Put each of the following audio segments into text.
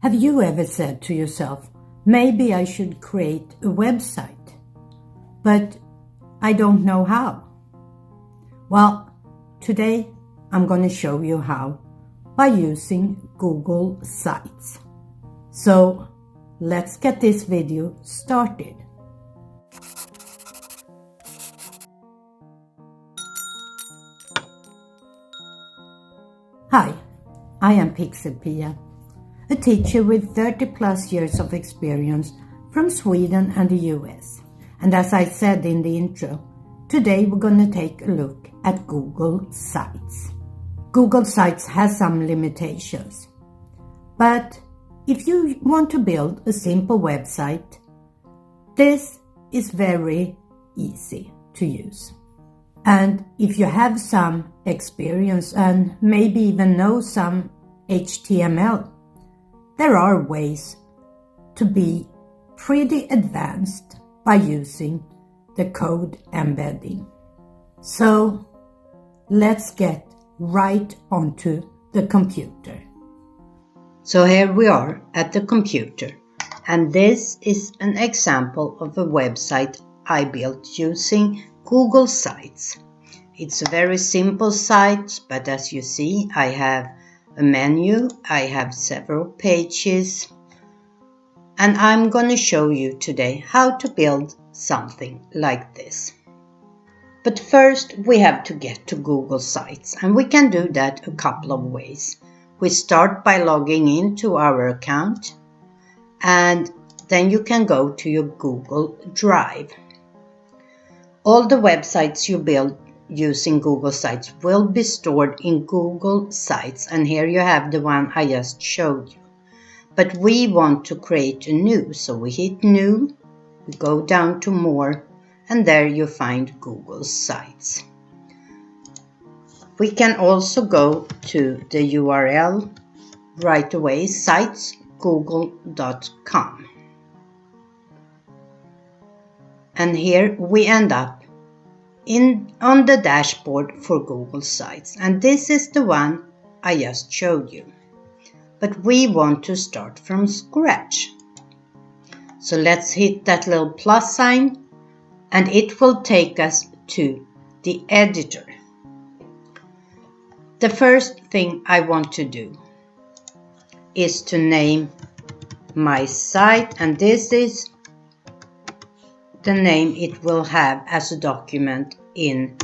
Have you ever said to yourself, maybe I should create a website, but I don't know how? Well, today I'm going to show you how by using Google Sites. So let's get this video started. Hi, I am Pixel Pia, a teacher with 30 plus years of experience from Sweden and the US. And as I said in the intro, today we're going to take a look at Google Sites. Google Sites has some limitations, but if you want to build a simple website, this is very easy to use. And if you have some experience and maybe even know some HTML, there are ways to be pretty advanced by using the code embedding. So let's get right onto the computer. So here we are at the computer, and this is an example of a website I built using Google Sites. It's a very simple site, but as you see, I have a menu, I have several pages, and I'm going to show you today how to build something like this. But first we have to get to Google Sites, and we can do that a couple of ways. We start by logging into our account, and then you can go to your Google Drive. All the websites you build using Google Sites will be stored in Google Sites, and here you have the one I just showed you. But we want to create a new, so we hit New, we go down to More, and there you find Google Sites. We can also go to the URL right away, sitesgoogle.com. And here we end up on the dashboard for Google Sites, and this is the one I just showed you. But we want to start from scratch. So let's hit that little plus sign, and it will take us to the editor. The first thing I want to do is to name my site, and this is the name it will have as a document in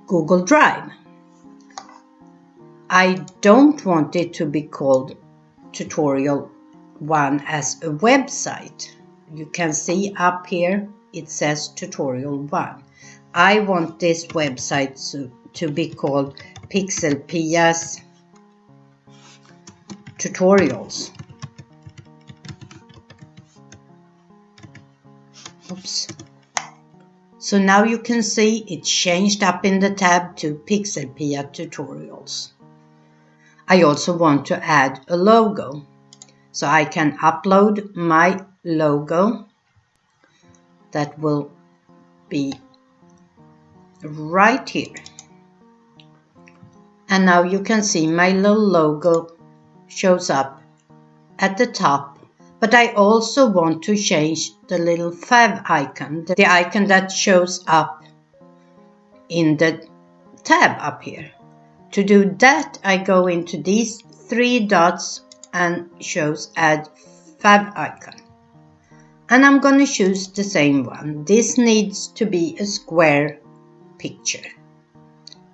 Google Drive. I don't want it to be called Tutorial 1 as a website. You can see up here it says Tutorial 1. I want this website to be called Pixel Pia's Tutorials. Oops. So now you can see it changed up in the tab to Pixel Pia Tutorials. I also want to add a logo, so I can upload my logo. That will be right here. And now you can see my little logo shows up at the top. But I also want to change the little fav icon, the icon that shows up in the tab up here. To do that, I go into these three dots and shows add fav icon. And I'm going to choose the same one. This needs to be a square picture.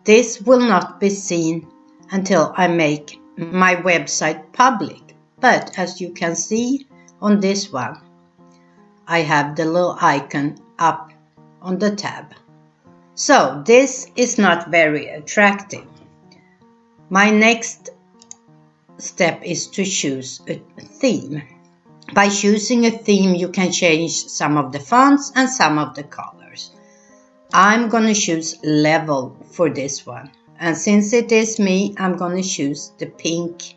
This will not be seen until I make my website public. But as you can see, on this one, I have the little icon up on the tab. So this is not very attractive. My next step is to choose a theme. By choosing a theme, you can change some of the fonts and some of the colors. I'm going to choose Level for this one. And since it is me, I'm going to choose the pink.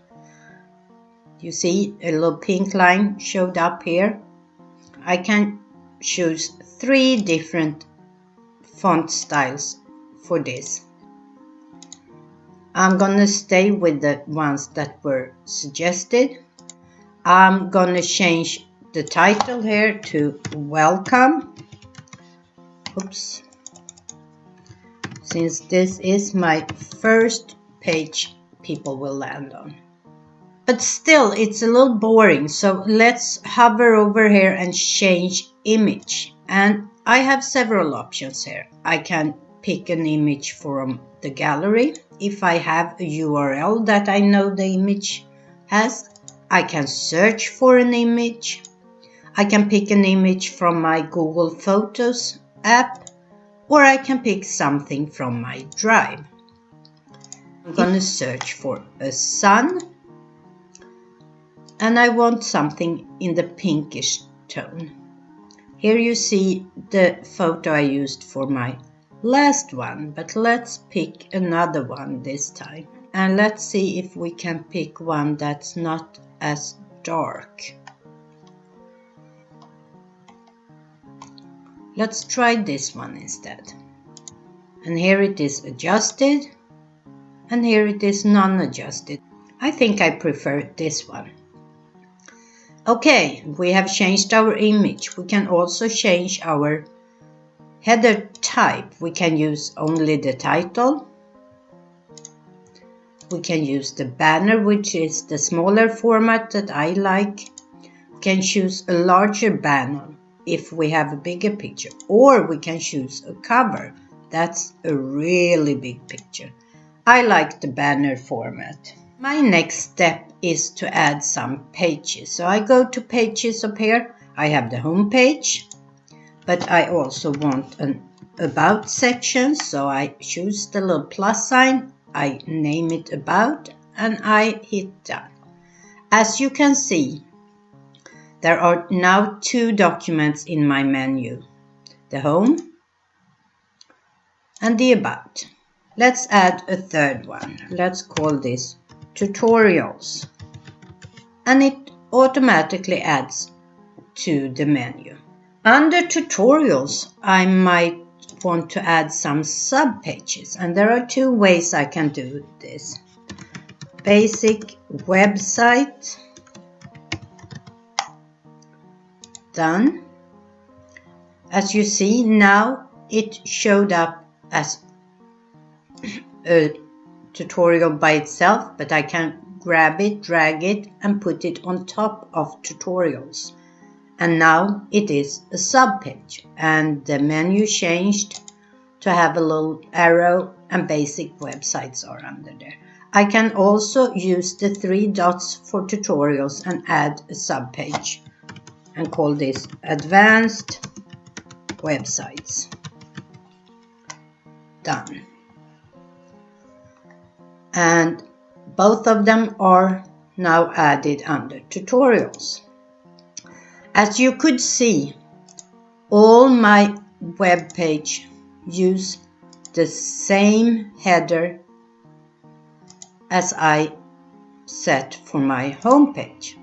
You see a little pink line showed up here. I can choose 3 different font styles for this. I'm gonna stay with the ones that were suggested. I'm gonna change the title here to Welcome. Oops. Since this is my first page people will land on. But still, it's a little boring, so let's hover over here and change image. And I have several options here. I can pick an image from the gallery. If I have a URL that I know the image has, I can search for an image. I can pick an image from my Google Photos app, or I can pick something from my Drive. I'm going to search for a sun. And I want something in the pinkish tone. Here you see the photo I used for my last one, but let's pick another one this time. And let's see if we can pick one that's not as dark. Let's try this one instead. And here it is adjusted, and here it is non-adjusted. I think I prefer this one. Okay, we have changed our image. We can also change our header type. We can use only the title. We can use the banner, which is the smaller format that I like. We can choose a larger banner if we have a bigger picture, or we can choose a cover. That's a really big picture. I like the banner format. My next step is to add some pages. So I go to pages up here. I have the home page, but I also want an about section. So I choose the little plus sign. I name it about and I hit done. As you can see, there are now two documents in my menu, the home and the about. Let's add a third one. Let's call this tutorials, and it automatically adds to the menu. Under tutorials, I might want to add some sub pages, and there are two ways I can do this. Basic website, done. As you see now, it showed up as a tutorial by itself, but I can grab it, drag it and put it on top of tutorials, and now it is a sub page, and the menu changed to have a little arrow and basic websites are under there. I can also use the three dots for tutorials and add a sub page and call this advanced websites. Done. And both of them are now added under tutorials. As you could see, all my web page use the same header as I set for my home page.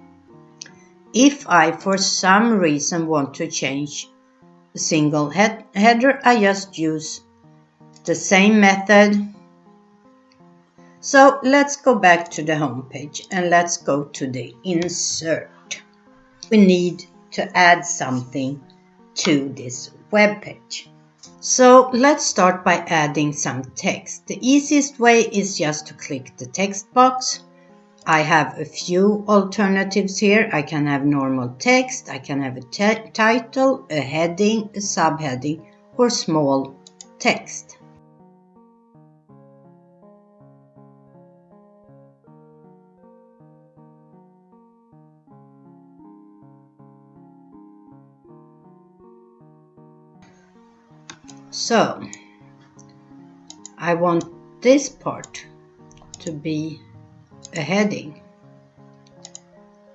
If I for some reason want to change a single header, I just use the same method. So let's go back to the home page and let's go to the insert. We need to add something to this web page. So let's start by adding some text. The easiest way is just to click the text box. I have a few alternatives here. I can have normal text, I can have a title, a heading, a subheading, or small text. So I want this part to be a heading,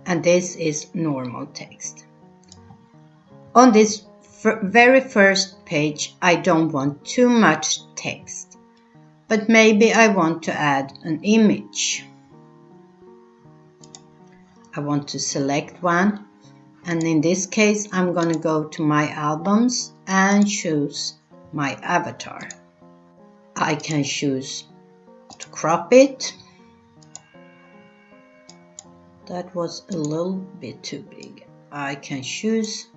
and this is normal text. On this very first page, I don't want too much text, but maybe I want to add an image. I want to select one, and in this case I'm going to go to my albums and choose my avatar. I can choose to crop it. That was a little bit too big. I can choose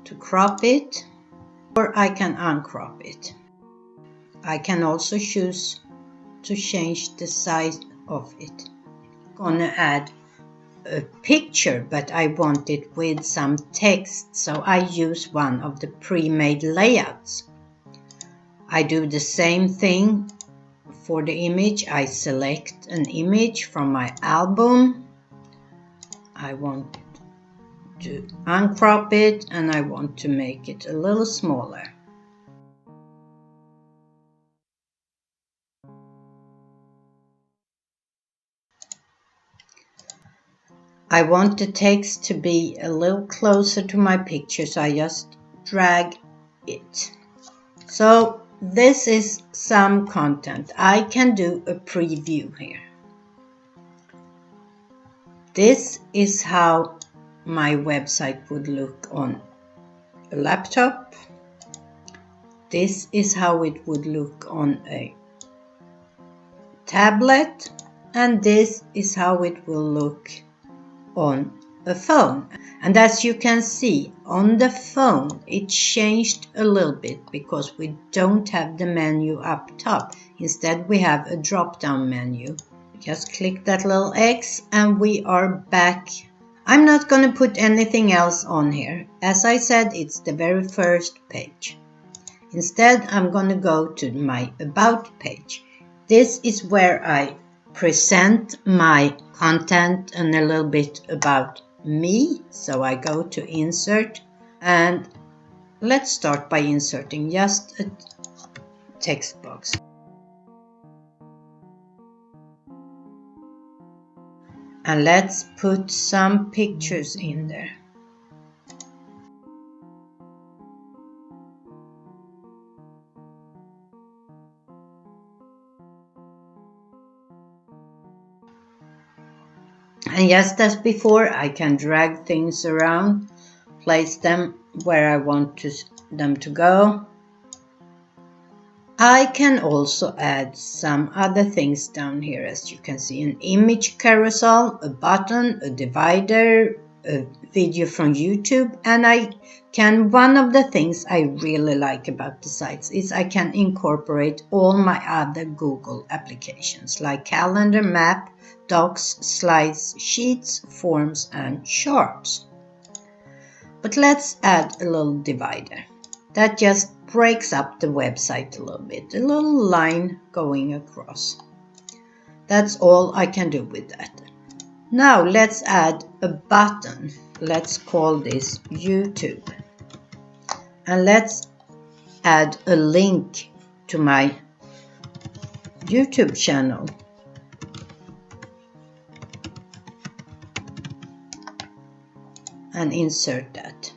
to crop it, or I can uncrop it. I can also choose to change the size of it. I'm gonna add a picture, but I want it with some text, so I use one of the pre-made layouts. I do the same thing for the image. I select an image from my album. I want to uncrop it and I want to make it a little smaller. I want the text to be a little closer to my picture, so I just drag it. So this is some content. I can do a preview here. This is how my website would look on a laptop. This is how it would look on a tablet, and this is how it will look on a phone. And as you can see on the phone, it changed a little bit because we don't have the menu up top. Instead we have a drop-down menu. Just click that little X and we are back. I'm not going to put anything else on here. As I said, it's the very first page. Instead, I'm going to go to my About page. This is where I present my content and a little bit about me. So I go to Insert, and let's start by inserting just a text box. And let's put some pictures in there. And just as before, I can drag things around, place them where I want them to go. I can also add some other things down here, as you can see, an image carousel, a button, a divider, a video from YouTube, and one of the things I really like about the sites is I can incorporate all my other Google applications like Calendar, Map, Docs, Slides, Sheets, Forms, and Charts. But let's add a little divider. That just breaks up the website a little bit, a little line going across. That's all I can do with that. Now let's add a button. Let's call this YouTube. And let's add a link to my YouTube channel. And insert that.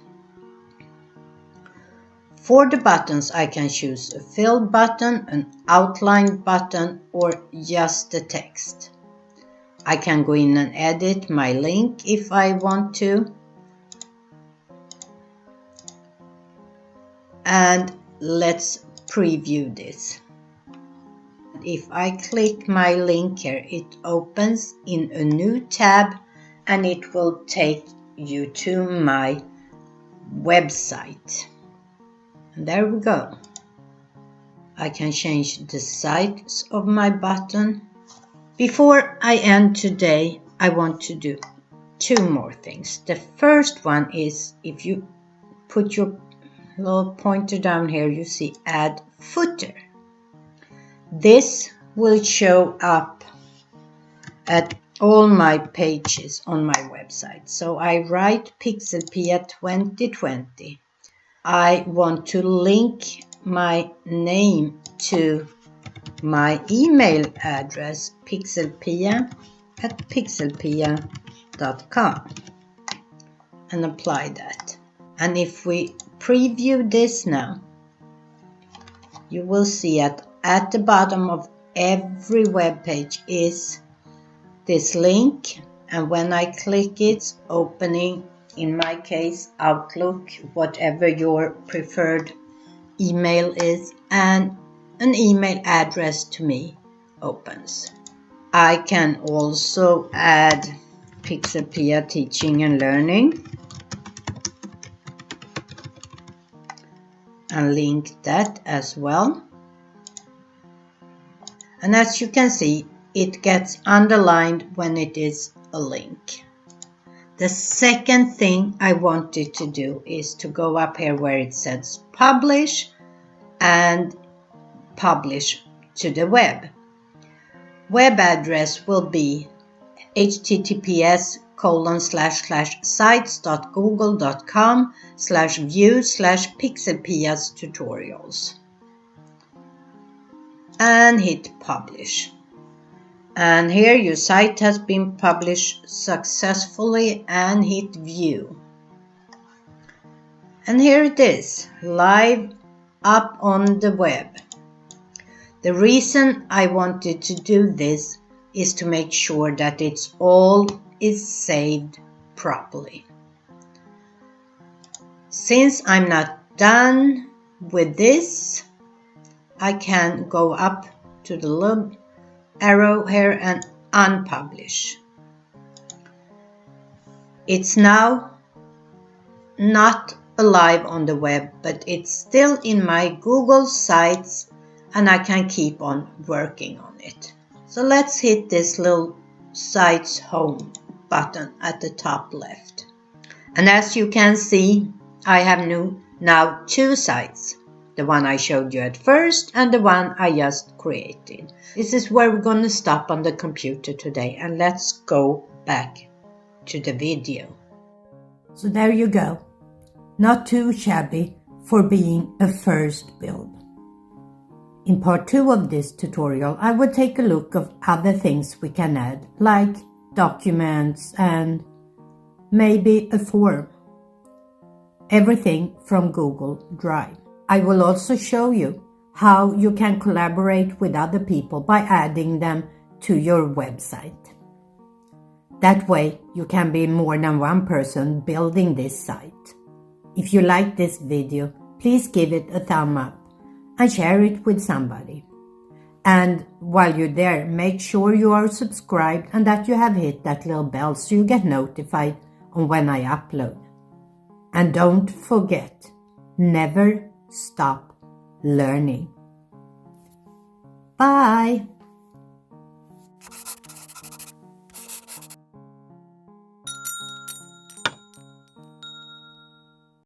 For the buttons, I can choose a fill button, an outline button, or just the text. I can go in and edit my link if I want to. And let's preview this. If I click my link here, it opens in a new tab and it will take you to my website. And there we go. I can change the size of my button. Before I end today, I want to do two more things. The first one is, if you put your little pointer down here, you see Add Footer. This will show up at all my pages on my website. So I write Pixelpia 2020. I want to link my name to my email address, pixelpia@pixelpia.com, and apply that. And if we preview this now, you will see at the bottom of every web page is this link, and when I click it, it's opening, in my case, Outlook, whatever your preferred email is, and an email address to me opens. I can also add Pixelpia Teaching and Learning and link that as well. And as you can see, it gets underlined when it is a link. The second thing I wanted to do is to go up here where it says publish and publish to the web. Web address will be https://sites.google.com/view/pixelpias tutorials and hit publish. And here your site has been published successfully and hit view. And here it is, live up on the web. The reason I wanted to do this is to make sure that it's all is saved properly. Since I'm not done with this, I can go up to the little arrow here and unpublish. It's now not alive on the web, but it's still in my Google Sites and I can keep on working on it. So let's hit this little Sites Home button at the top left. And as you can see, I have now two sites. The one I showed you at first and the one I just created. This is where we're going to stop on the computer today, and let's go back to the video. So there you go. Not too shabby for being a first build. In part 2 of this tutorial, I will take a look at other things we can add, like documents and maybe a form. Everything from Google Drive. I will also show you how you can collaborate with other people by adding them to your website. That way you can be more than one person building this site. If you like this video, please give it a thumb up and share it with somebody. And while you're there, make sure you are subscribed and that you have hit that little bell so you get notified on when I upload. And don't forget, never stop learning. Bye.